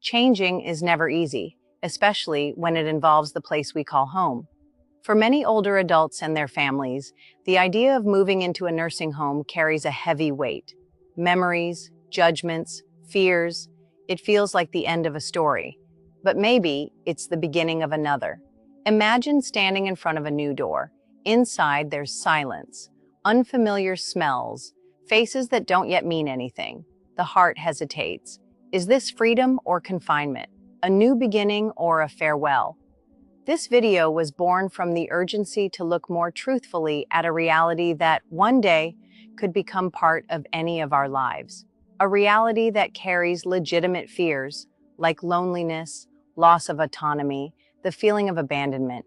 Changing is never easy, especially when it involves the place we call home. For many older adults and their families, the idea of moving into a nursing home carries a heavy weight. Memories, judgments, fears, it feels like the end of a story. But maybe it's the beginning of another. Imagine standing in front of a new door. Inside, there's silence, unfamiliar smells, faces that don't yet mean anything. The heart hesitates. Is this freedom or confinement? A new beginning or a farewell? This video was born from the urgency to look more truthfully at a reality that one day could become part of any of our lives. A reality that carries legitimate fears like loneliness, loss of autonomy, the feeling of abandonment,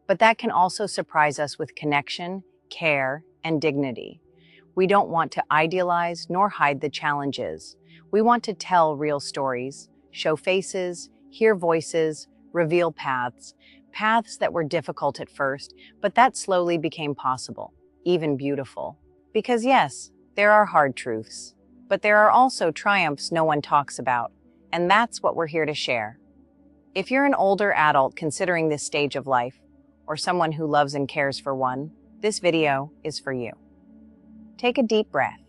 but that can also surprise us with connection, care, and dignity. We don't want to idealize nor hide the challenges. We want to tell real stories, show faces, hear voices, reveal paths that were difficult at first, but that slowly became possible, even beautiful. Because yes, there are hard truths, but there are also triumphs no one talks about, and that's what we're here to share. If you're an older adult considering this stage of life, or someone who loves and cares for one, this video is for you. Take a deep breath.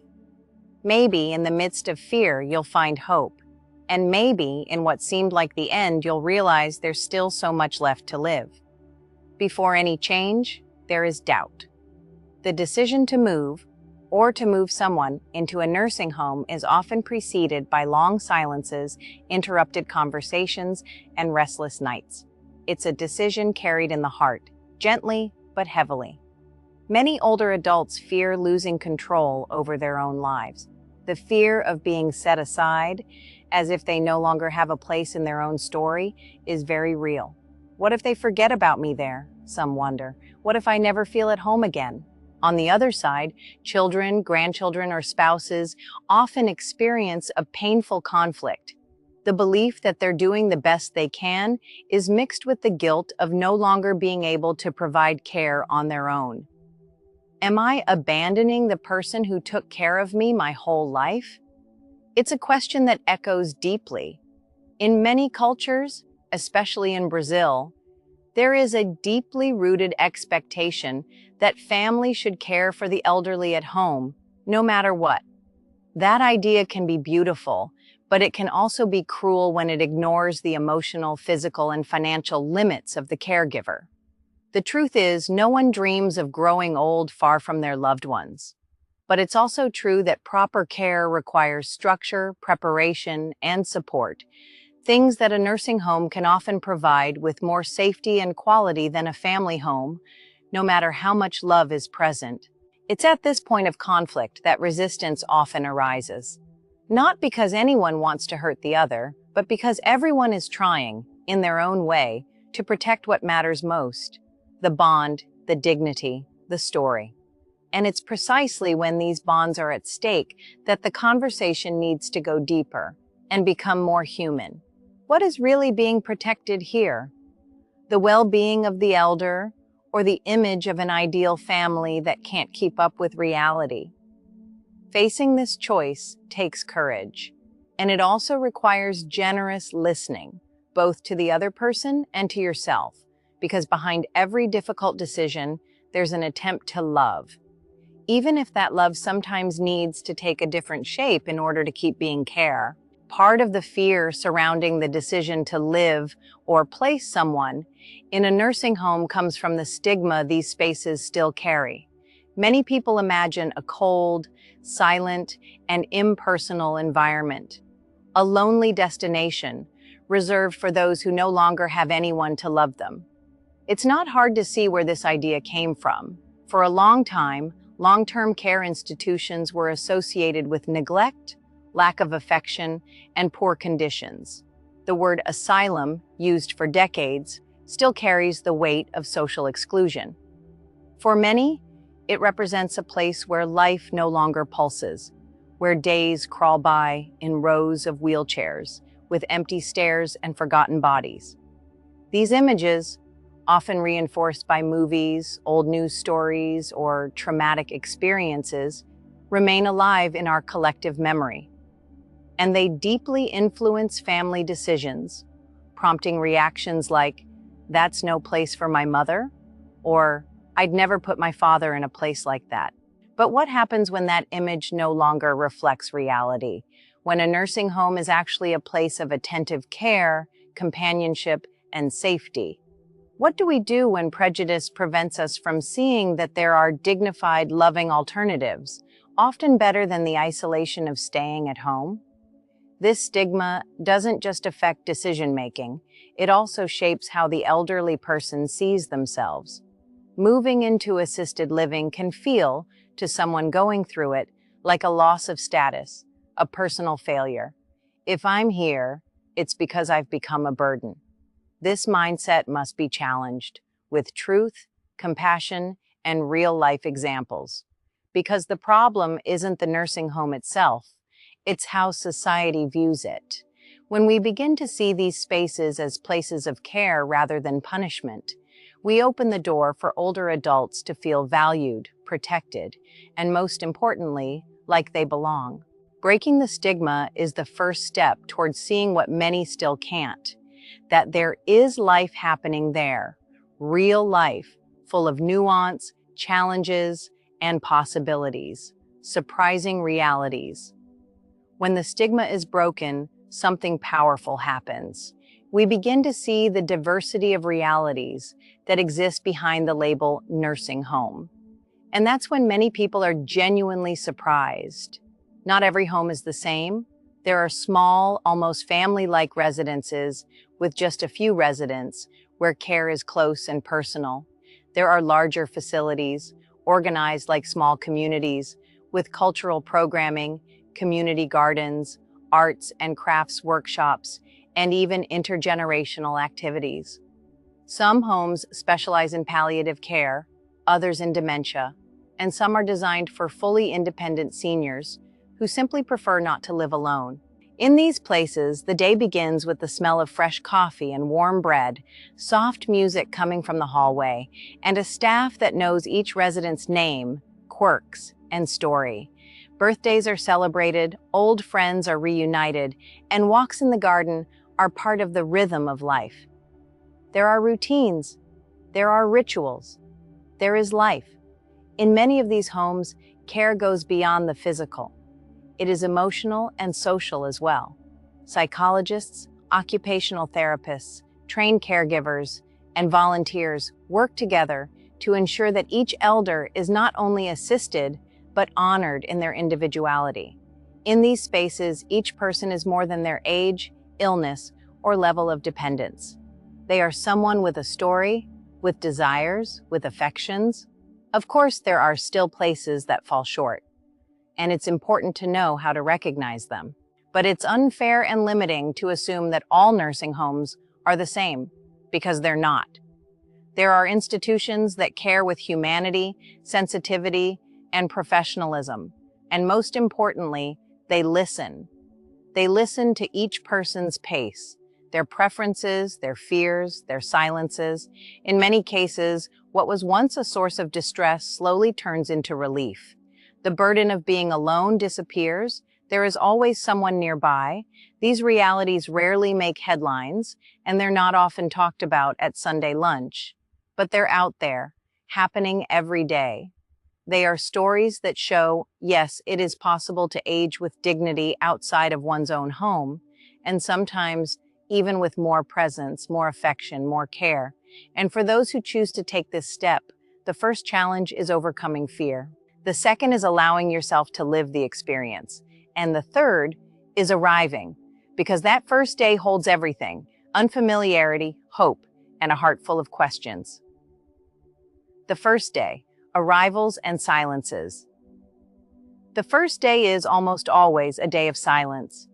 Maybe in the midst of fear, you'll find hope. And maybe in what seemed like the end, you'll realize there's still so much left to live. Before any change, there is doubt. The decision to move, or to move someone into a nursing home, is often preceded by long silences, interrupted conversations, and restless nights. It's a decision carried in the heart, gently but heavily. Many older adults fear losing control over their own lives. The fear of being set aside, as if they no longer have a place in their own story, is very real. What if they forget about me there? Some wonder. What if I never feel at home again? On the other side, children, grandchildren, or spouses often experience a painful conflict. The belief that they're doing the best they can is mixed with the guilt of no longer being able to provide care on their own. Am I abandoning the person who took care of me my whole life? It's a question that echoes deeply. In many cultures, especially in Brazil, there is a deeply rooted expectation that family should care for the elderly at home, no matter what. That idea can be beautiful, but it can also be cruel when it ignores the emotional, physical, and financial limits of the caregiver. The truth is, no one dreams of growing old far from their loved ones. But it's also true that proper care requires structure, preparation, and support, things that a nursing home can often provide with more safety and quality than a family home, no matter how much love is present. It's at this point of conflict that resistance often arises. Not because anyone wants to hurt the other, but because everyone is trying, in their own way, to protect what matters most: the bond, the dignity, the story. And it's precisely when these bonds are at stake that the conversation needs to go deeper and become more human. What is really being protected here? The well-being of the elder, or the image of an ideal family that can't keep up with reality? Facing this choice takes courage, and it also requires generous listening, both to the other person and to yourself, because behind every difficult decision, there's an attempt to love. Even if that love sometimes needs to take a different shape in order to keep being care. Part of the fear surrounding the decision to live or place someone in a nursing home comes from the stigma these spaces still carry. Many people imagine a cold, silent, and impersonal environment, a lonely destination reserved for those who no longer have anyone to love them. It's not hard to see where this idea came from. For a long time, long-term care institutions were associated with neglect, lack of affection, and poor conditions. The word asylum, used for decades, still carries the weight of social exclusion. For many, it represents a place where life no longer pulses, where days crawl by in rows of wheelchairs, with empty stairs and forgotten bodies. These images, often reinforced by movies, old news stories, or traumatic experiences, remain alive in our collective memory. and they deeply influence family decisions, prompting reactions like, "That's no place for my mother," or "I'd never put my father in a place like that." But what happens when that image no longer reflects reality? When a nursing home is actually a place of attentive care, companionship, and safety? What do we do when prejudice prevents us from seeing that there are dignified, loving alternatives, often better than the isolation of staying at home? This stigma doesn't just affect decision-making, it also shapes how the elderly person sees themselves. Moving into assisted living can feel, to someone going through it, like a loss of status, a personal failure. If I'm here, it's because I've become a burden. This mindset must be challenged with truth, compassion, and real-life examples. Because the problem isn't the nursing home itself, it's how society views it. When we begin to see these spaces as places of care rather than punishment, we open the door for older adults to feel valued, protected, and most importantly, like they belong. Breaking the stigma is the first step towards seeing what many still can't, that there is life happening there, real life, full of nuance, challenges, and possibilities, surprising realities. When the stigma is broken, something powerful happens. We begin to see the diversity of realities that exist behind the label nursing home. And that's when many people are genuinely surprised. Not every home is the same. There are small, almost family-like residences with just a few residents where care is close and personal. There are larger facilities, organized like small communities, with cultural programming, community gardens, arts and crafts workshops, and even intergenerational activities. Some homes specialize in palliative care, others in dementia, and some are designed for fully independent seniors who simply prefer not to live alone. In these places, the day begins with the smell of fresh coffee and warm bread, soft music coming from the hallway, and a staff that knows each resident's name, quirks, and story. Birthdays are celebrated, old friends are reunited, and walks in the garden are part of the rhythm of life. There are routines, there are rituals, there is life. In many of these homes, care goes beyond the physical. It is emotional and social as well. Psychologists, occupational therapists, trained caregivers, and volunteers work together to ensure that each elder is not only assisted, but honored in their individuality. In these spaces, each person is more than their age, illness, or level of dependence. They are someone with a story, with desires, with affections. Of course, there are still places that fall short, and it's important to know how to recognize them. But it's unfair and limiting to assume that all nursing homes are the same, because they're not. There are institutions that care with humanity, sensitivity, and professionalism. And most importantly, they listen. They listen to each person's pace, their preferences, their fears, their silences. In many cases, what was once a source of distress slowly turns into relief. The burden of being alone disappears. There is always someone nearby. These realities rarely make headlines, and they're not often talked about at Sunday lunch. But they're out there, happening every day. They are stories that show, yes, it is possible to age with dignity outside of one's own home, and sometimes even with more presence, more affection, more care. And for those who choose to take this step, the first challenge is overcoming fear. The second is allowing yourself to live the experience. And the third is arriving, because that first day holds everything: unfamiliarity, hope, and a heart full of questions. The first day. Arrivals and silences. The first day is almost always a day of silence.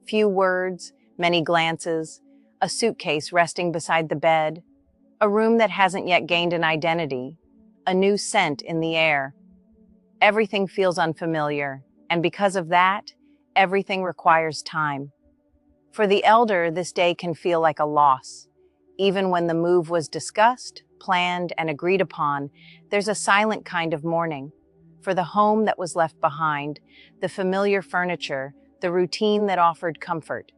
Few words, many glances, a suitcase resting beside the bed, a room that hasn't yet gained an identity, a new scent in the air. Everything feels unfamiliar, and because of that, everything requires time. For the elder, this day can feel like a loss. Even when the move was discussed, planned, and agreed upon, there's a silent kind of mourning. For the home that was left behind, the familiar furniture, the routine that offered comfort.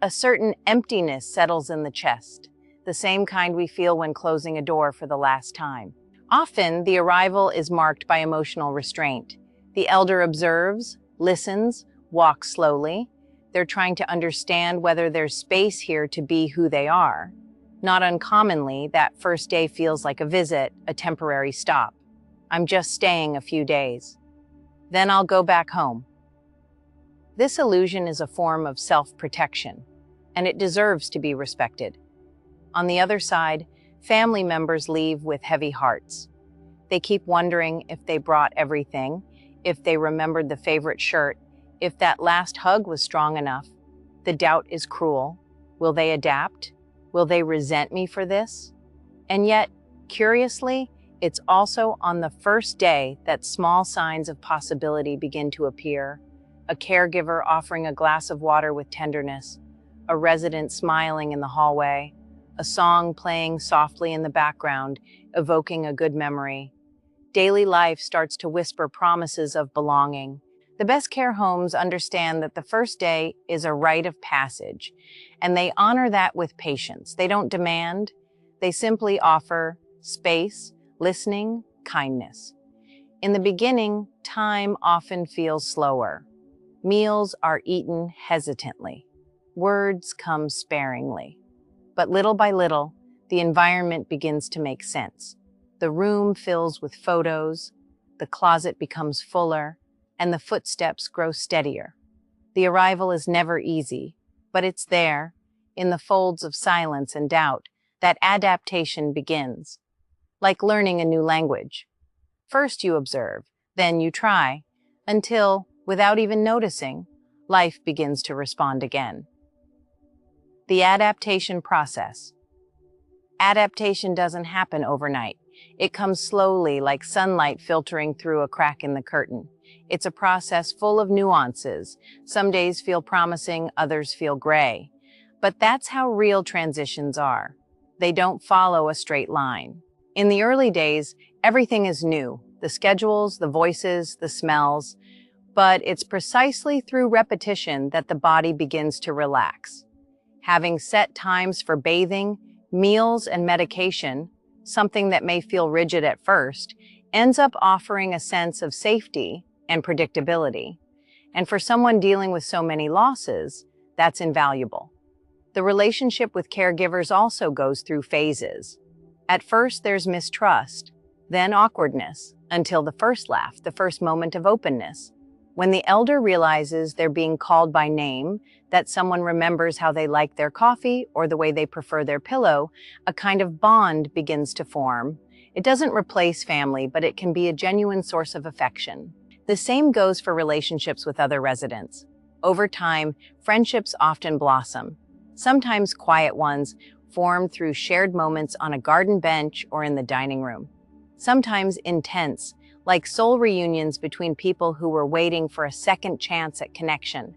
A certain emptiness settles in the chest, the same kind we feel when closing a door for the last time. Often, the arrival is marked by emotional restraint. The elder observes, listens, walks slowly. They're trying to understand whether there's space here to be who they are. Not uncommonly, that first day feels like a visit, a temporary stop. I'm just staying a few days. Then I'll go back home. This illusion is a form of self-protection, and it deserves to be respected. On the other side, family members leave with heavy hearts. They keep wondering if they brought everything, if they remembered the favorite shirt, if that last hug was strong enough. The doubt is cruel. Will they adapt? Will they resent me for this? And yet, curiously, it's also on the first day that small signs of possibility begin to appear. A caregiver offering a glass of water with tenderness, a resident smiling in the hallway, a song playing softly in the background, evoking a good memory. Daily life starts to whisper promises of belonging. The best care homes understand that the first day is a rite of passage, and they honor that with patience. They don't demand, they simply offer space, listening, kindness. In the beginning, time often feels slower. Meals are eaten hesitantly. Words come sparingly. But little by little, the environment begins to make sense. The room fills with photos, the closet becomes fuller, and the footsteps grow steadier. The arrival is never easy, but it's there, in the folds of silence and doubt, that adaptation begins. Like learning a new language. First you observe, then you try, until, without even noticing, life begins to respond again. The adaptation process. Adaptation doesn't happen overnight. It comes slowly, like sunlight filtering through a crack in the curtain. It's a process full of nuances. Some days feel promising, others feel gray. But that's how real transitions are. They don't follow a straight line. In the early days, everything is new. The schedules, the voices, the smells. But it's precisely through repetition that the body begins to relax. Having set times for bathing, meals, and medication, something that may feel rigid at first, ends up offering a sense of safety and predictability. And for someone dealing with so many losses, that's invaluable. The relationship with caregivers also goes through phases. At first, there's mistrust, then awkwardness, until the first laugh, the first moment of openness. When the elder realizes they're being called by name, that someone remembers how they like their coffee or the way they prefer their pillow, a kind of bond begins to form. It doesn't replace family, but it can be a genuine source of affection. The same goes for relationships with other residents. Over time, friendships often blossom, sometimes quiet ones, formed through shared moments on a garden bench or in the dining room. Sometimes intense, like soul reunions between people who were waiting for a second chance at connection.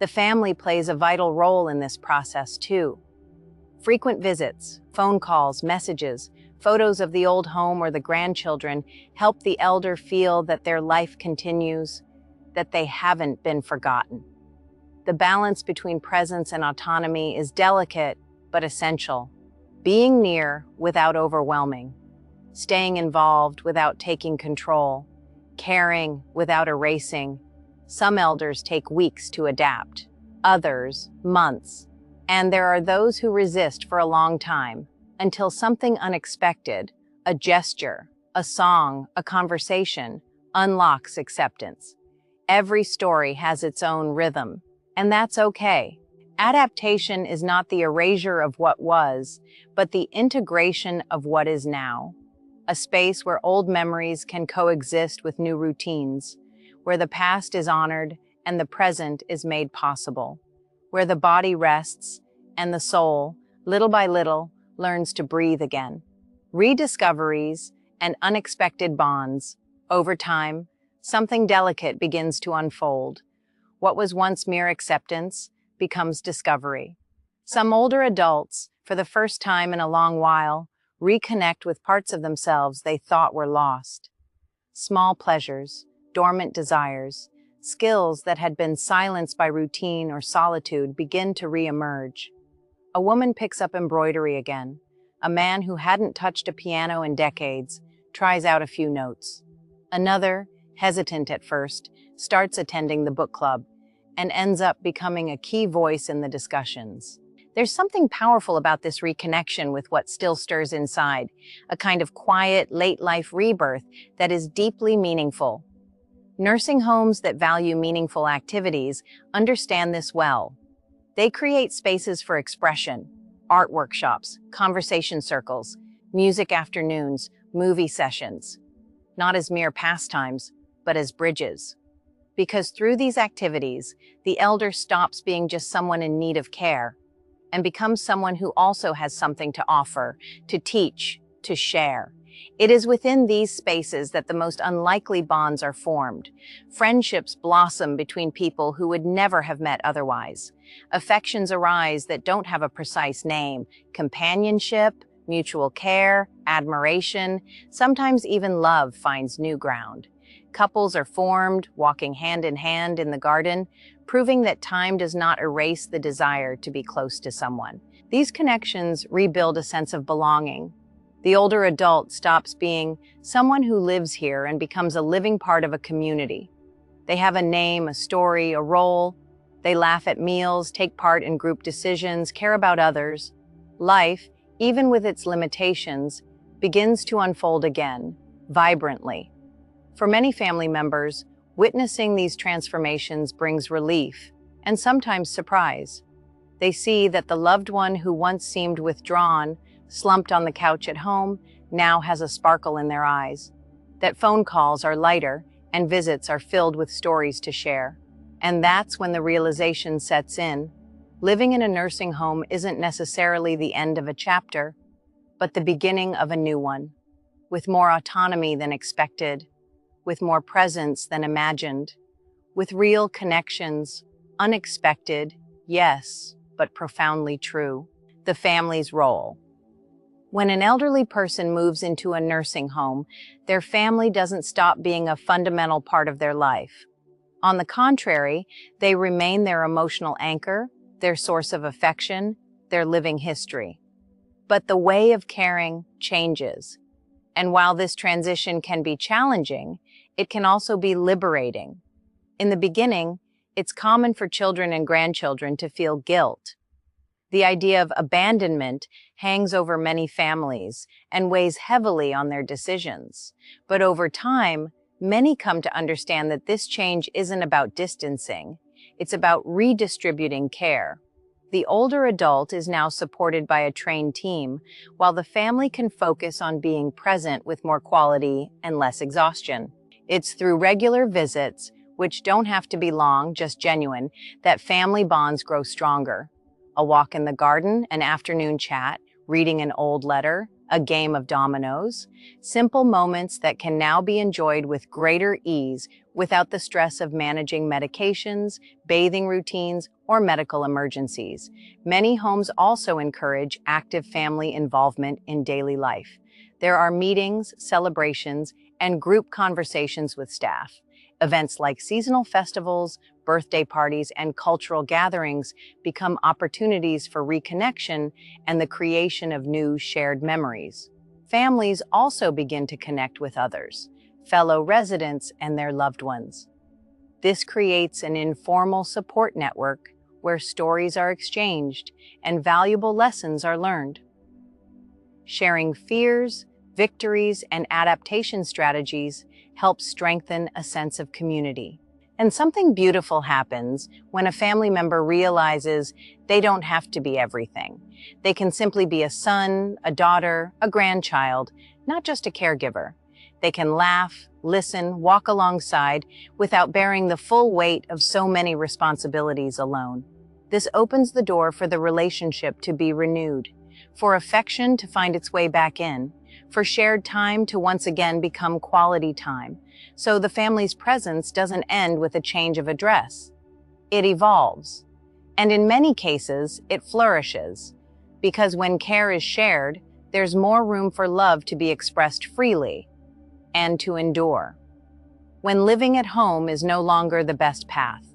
The family plays a vital role in this process too. Frequent visits, phone calls, messages, photos of the old home or the grandchildren help the elder feel that their life continues, that they haven't been forgotten. The balance between presence and autonomy is delicate but essential. Being near without overwhelming. Staying involved without taking control, caring without erasing. Some elders take weeks to adapt, others months, and there are those who resist for a long time, until something unexpected, a gesture, a song, a conversation, unlocks acceptance. Every story has its own rhythm, and that's okay. Adaptation is not the erasure of what was, but the integration of what is now. A space where old memories can coexist with new routines, where the past is honored and the present is made possible, where the body rests and the soul, little by little, learns to breathe again. Rediscoveries and unexpected bonds. Over time, something delicate begins to unfold. What was once mere acceptance becomes discovery. Some older adults, for the first time in a long while, reconnect with parts of themselves they thought were lost. Small pleasures, dormant desires, Skills that had been silenced by routine or solitude begin to re-emerge. A woman picks up embroidery again. A man who hadn't touched a piano in decades tries out a few notes. Another, hesitant at first, starts attending the book club and ends up becoming a key voice in the discussions. There's something powerful about this reconnection with what still stirs inside, a kind of quiet, late-life rebirth that is deeply meaningful. Nursing homes that value meaningful activities understand this well. They create spaces for expression, art workshops, conversation circles, music afternoons, movie sessions, not as mere pastimes, but as bridges. Because through these activities, the elder stops being just someone in need of care and becomes someone who also has something to offer, to teach, to share. It is within these spaces that the most unlikely bonds are formed. Friendships blossom between people who would never have met otherwise. Affections arise that don't have a precise name: companionship, mutual care, admiration, sometimes even love finds new ground. Couples are formed, walking hand in hand in the garden, proving that time does not erase the desire to be close to someone. These connections rebuild a sense of belonging. The older adult stops being someone who lives here and becomes a living part of a community. They have a name, a story, a role. They laugh at meals, take part in group decisions, care about others. Life, even with its limitations, begins to unfold again, vibrantly. For many family members, witnessing these transformations brings relief and sometimes surprise. They see that the loved one who once seemed withdrawn, slumped on the couch at home, now has a sparkle in their eyes. That phone calls are lighter and visits are filled with stories to share. And that's when the realization sets in. Living in a nursing home isn't necessarily the end of a chapter, but the beginning of a new one, with more autonomy than expected, with more presence than imagined, with real connections, unexpected, yes, but profoundly true. The family's role. When an elderly person moves into a nursing home, their family doesn't stop being a fundamental part of their life. On the contrary, they remain their emotional anchor, their source of affection, their living history. But the way of caring changes. And while this transition can be challenging, it can also be liberating. In the beginning, it's common for children and grandchildren to feel guilt. The idea of abandonment hangs over many families and weighs heavily on their decisions. But over time, many come to understand that this change isn't about distancing. It's about redistributing care. The older adult is now supported by a trained team, while the family can focus on being present with more quality and less exhaustion. It's through regular visits, which don't have to be long, just genuine, that family bonds grow stronger. A walk in the garden, an afternoon chat, reading an old letter, a game of dominoes, simple moments that can now be enjoyed with greater ease without the stress of managing medications, bathing routines, or medical emergencies. Many homes also encourage active family involvement in daily life. There are meetings, celebrations, and group conversations with staff. Events like seasonal festivals, birthday parties, and cultural gatherings become opportunities for reconnection and the creation of new shared memories. Families also begin to connect with others, fellow residents, and their loved ones. This creates an informal support network where stories are exchanged and valuable lessons are learned. Sharing fears, victories, and adaptation strategies helps strengthen a sense of community. And something beautiful happens when a family member realizes they don't have to be everything. They can simply be a son, a daughter, a grandchild, not just a caregiver. They can laugh, listen, walk alongside without bearing the full weight of so many responsibilities alone. This opens the door for the relationship to be renewed, for affection to find its way back in, for shared time to once again become quality time. So the family's presence doesn't end with a change of address. It evolves. And in many cases, it flourishes. Because when care is shared, there's more room for love to be expressed freely and to endure. when living at home is no longer the best path.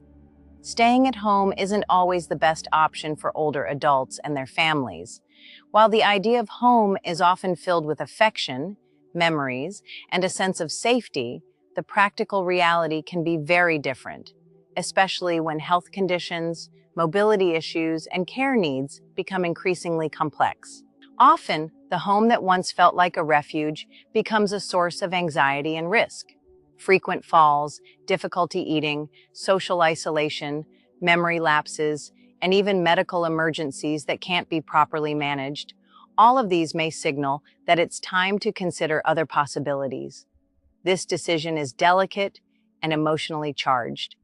Staying at home isn't always the best option for older adults and their families. While the idea of home is often filled with affection, memories, and a sense of safety, the practical reality can be very different, especially when health conditions, mobility issues, and care needs become increasingly complex. Often, the home that once felt like a refuge becomes a source of anxiety and risk. Frequent falls, difficulty eating, social isolation, memory lapses, and even medical emergencies that can't be properly managed, all of these may signal that it's time to consider other possibilities. This decision is delicate and emotionally charged.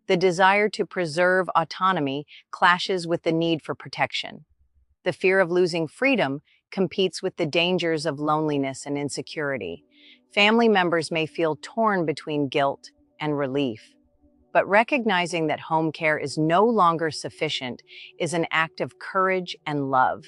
The desire to preserve autonomy clashes with the need for protection. The fear of losing freedom competes with the dangers of loneliness and insecurity. Family members may feel torn between guilt and relief. But recognizing that home care is no longer sufficient is an act of courage and love.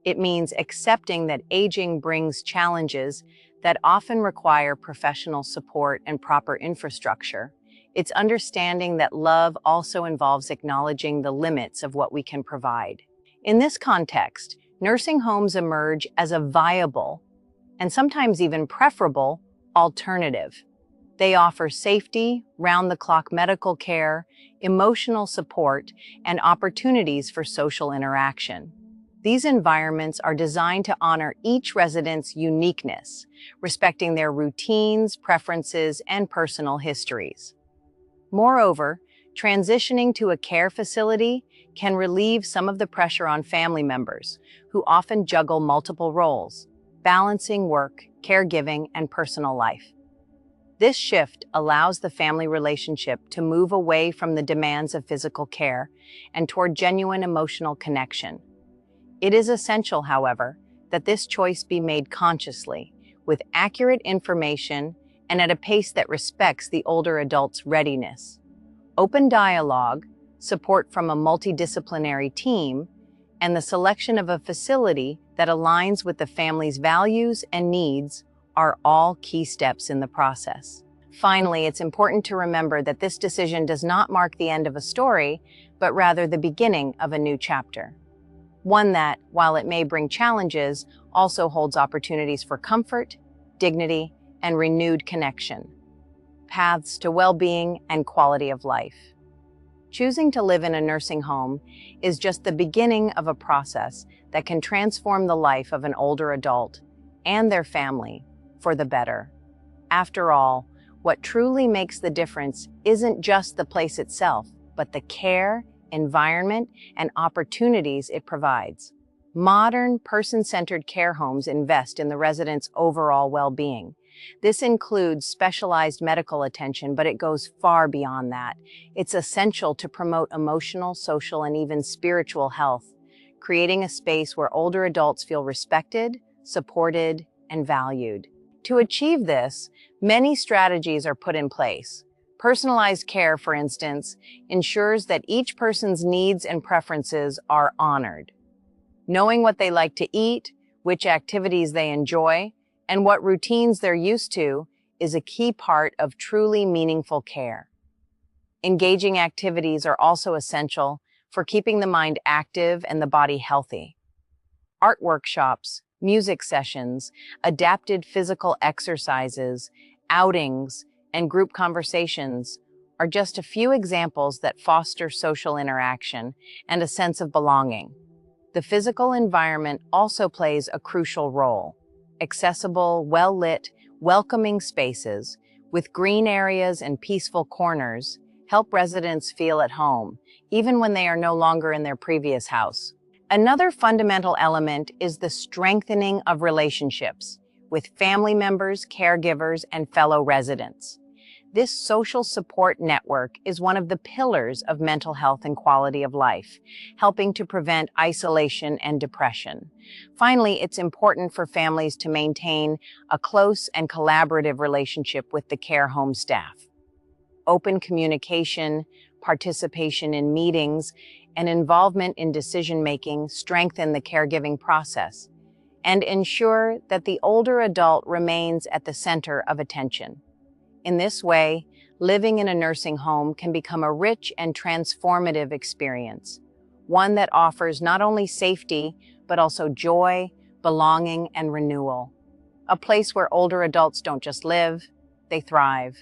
It means accepting that aging brings challenges that often require professional support and proper infrastructure. It's understanding that love also involves acknowledging the limits of what we can provide. In this context, nursing homes emerge as a viable, and sometimes even preferable, alternative. They offer safety, round-the-clock medical care, emotional support, and opportunities for social interaction. These environments are designed to honor each resident's uniqueness, respecting their routines, preferences, and personal histories. Moreover, transitioning to a care facility can relieve some of the pressure on family members, who often juggle multiple roles, balancing work, caregiving, and personal life. This shift allows the family relationship to move away from the demands of physical care and toward genuine emotional connection. It is essential, however, that this choice be made consciously, with accurate information and at a pace that respects the older adult's readiness. Open dialogue, support from a multidisciplinary team, and the selection of a facility that aligns with the family's values and needs are all key steps in the process. Finally, it's important to remember that this decision does not mark the end of a story, but rather the beginning of a new chapter. One that, while it may bring challenges, also holds opportunities for comfort, dignity, and renewed connection. Paths to well-being and quality of life. Choosing to live in a nursing home is just the beginning of a process that can transform the life of an older adult and their family for the better. After all, what truly makes the difference isn't just the place itself, but the care, environment, and opportunities it provides. Modern, person-centered care homes invest in the residents' overall well-being. This includes specialized medical attention, but it goes far beyond that. It's essential to promote emotional, social, and even spiritual health, creating a space where older adults feel respected, supported, and valued. To achieve this, many strategies are put in place. Personalized care, for instance, ensures that each person's needs and preferences are honored. Knowing what they like to eat, which activities they enjoy, and what routines they're used to is a key part of truly meaningful care. Engaging activities are also essential for keeping the mind active and the body healthy. Art workshops, music sessions, adapted physical exercises, outings, and group conversations are just a few examples that foster social interaction and a sense of belonging. The physical environment also plays a crucial role. Accessible, well-lit, welcoming spaces with green areas and peaceful corners help residents feel at home, even when they are no longer in their previous house. Another fundamental element is the strengthening of relationships with family members, caregivers, and fellow residents. This social support network is one of the pillars of mental health and quality of life, helping to prevent isolation and depression. Finally, it's important for families to maintain a close and collaborative relationship with the care home staff. Open communication, participation in meetings, and involvement in decision-making strengthen the caregiving process and ensure that the older adult remains at the center of attention. In this way, living in a nursing home can become a rich and transformative experience, one that offers not only safety, but also joy, belonging, and renewal. A place where older adults don't just live, they thrive.